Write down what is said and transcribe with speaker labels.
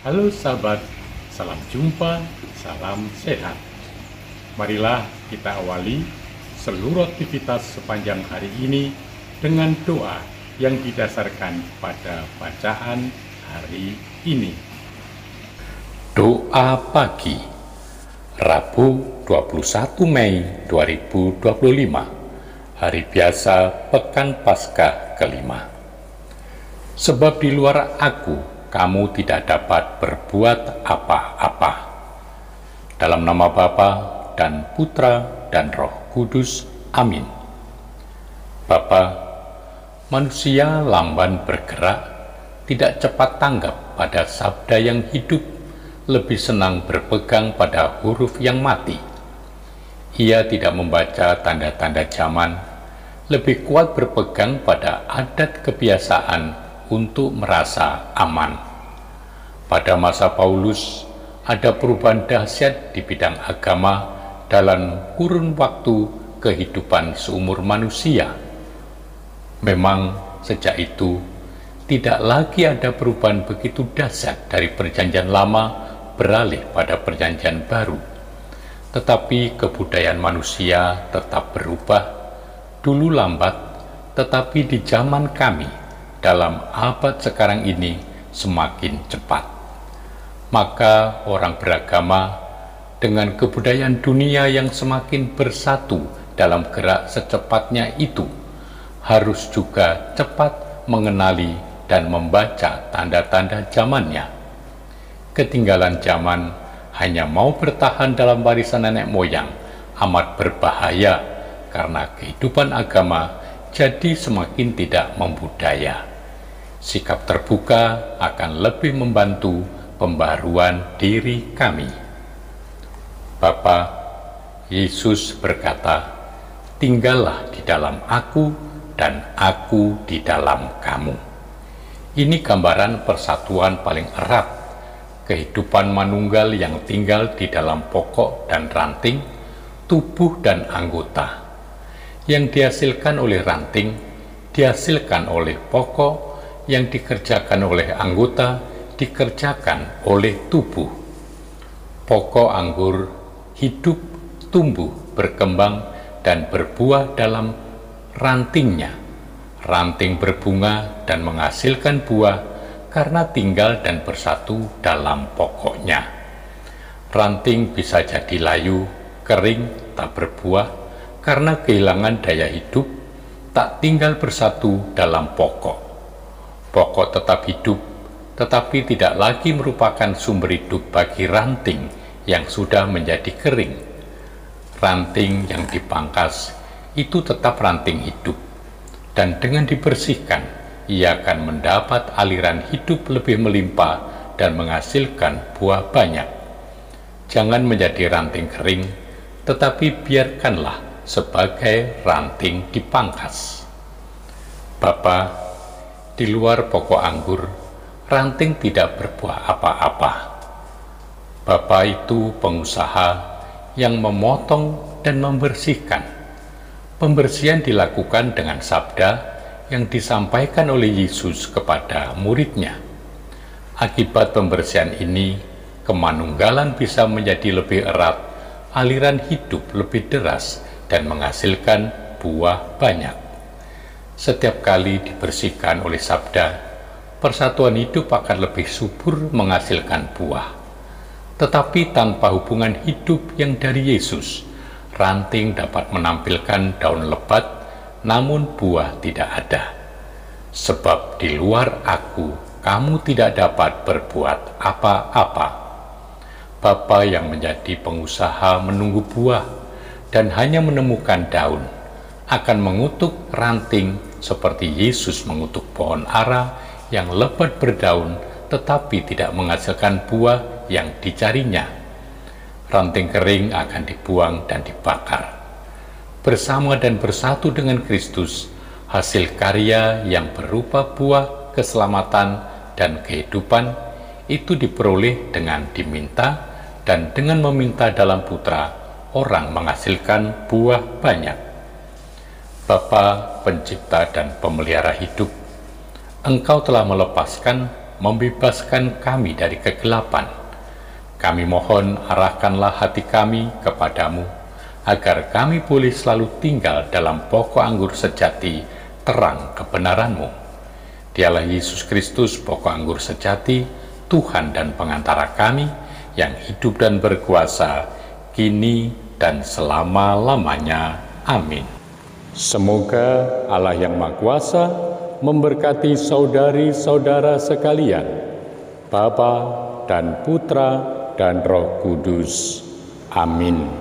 Speaker 1: Halo sahabat, salam jumpa, salam sehat. Marilah kita awali seluruh aktivitas sepanjang hari ini dengan doa yang didasarkan pada bacaan hari ini. Doa pagi, Rabu 21 Mei 2025, hari biasa Pekan Paskah kelima. Sebab di luar aku, kamu tidak dapat berbuat apa-apa. Dalam nama Bapa dan Putra dan Roh Kudus. Amin. Bapa, manusia lamban bergerak, tidak cepat tanggap pada sabda yang hidup, lebih senang berpegang pada huruf yang mati. Ia tidak membaca tanda-tanda zaman, lebih kuat berpegang pada adat kebiasaan untuk merasa aman. Pada masa Paulus, ada perubahan dahsyat di bidang agama dalam kurun waktu kehidupan seumur manusia. Memang sejak itu, tidak lagi ada perubahan begitu dahsyat dari perjanjian lama beralih pada perjanjian baru. Tetapi kebudayaan manusia tetap berubah, dulu lambat, tetapi di zaman kami, dalam abad sekarang ini semakin cepat. Maka orang beragama dengan kebudayaan dunia yang semakin bersatu dalam gerak secepatnya itu harus juga cepat mengenali dan membaca tanda-tanda zamannya. Ketinggalan zaman hanya mau bertahan dalam warisan nenek moyang amat berbahaya karena kehidupan agama jadi semakin tidak membudaya. Sikap terbuka akan lebih membantu pembaruan diri kami. Bapa, Yesus berkata, "Tinggallah di dalam aku dan aku di dalam kamu." Ini gambaran persatuan paling erat, kehidupan manunggal yang tinggal di dalam pokok dan ranting, tubuh dan anggota. Yang dihasilkan oleh ranting, dihasilkan oleh pokok, yang dikerjakan oleh anggota, dikerjakan oleh tubuh. Pokok anggur hidup, tumbuh, berkembang, dan berbuah dalam rantingnya. Ranting berbunga dan menghasilkan buah karena tinggal dan bersatu dalam pokoknya. Ranting bisa jadi layu, kering, tak berbuah, karena kehilangan daya hidup, tak tinggal bersatu dalam pokok. Pokok tetap hidup, tetapi tidak lagi merupakan sumber hidup bagi ranting yang sudah menjadi kering. Ranting yang dipangkas itu tetap ranting hidup, dan dengan dibersihkan, ia akan mendapat aliran hidup lebih melimpah dan menghasilkan buah banyak. Jangan menjadi ranting kering, tetapi biarkanlah sebagai ranting dipangkas. Bapa, di luar pokok anggur, ranting tidak berbuah apa-apa. Bapa itu pengusaha yang memotong dan membersihkan. Pembersihan dilakukan dengan sabda yang disampaikan oleh Yesus kepada muridnya. Akibat pembersihan ini, kemanunggalan bisa menjadi lebih erat, aliran hidup lebih deras, dan menghasilkan buah banyak. Setiap kali dibersihkan oleh sabda, persatuan hidup akan lebih subur menghasilkan buah. Tetapi tanpa hubungan hidup yang dari Yesus, ranting dapat menampilkan daun lebat, namun buah tidak ada. Sebab di luar aku, kamu tidak dapat berbuat apa-apa. Bapa yang menjadi pengusaha menunggu buah dan hanya menemukan daun, akan mengutuk ranting seperti Yesus mengutuk pohon ara yang lebat berdaun tetapi tidak menghasilkan buah yang dicarinya. Ranting kering akan dibuang dan dibakar. Bersama dan bersatu dengan Kristus, hasil karya yang berupa buah keselamatan dan kehidupan itu diperoleh dengan diminta, dan dengan meminta dalam Putra, orang menghasilkan buah banyak. Bapa, pencipta dan pemelihara hidup, Engkau telah melepaskan membebaskan kami dari kegelapan. Kami mohon arahkanlah hati kami kepadamu, agar kami boleh selalu tinggal dalam pokok anggur sejati, terang kebenaran-Mu. Dialah Yesus Kristus, pokok anggur sejati, Tuhan dan pengantara kami, yang hidup dan berkuasa, kini dan selama-lamanya. Amin. Semoga Allah yang Maha Kuasa memberkati saudari-saudara sekalian, Bapa dan Putra dan Roh Kudus. Amin.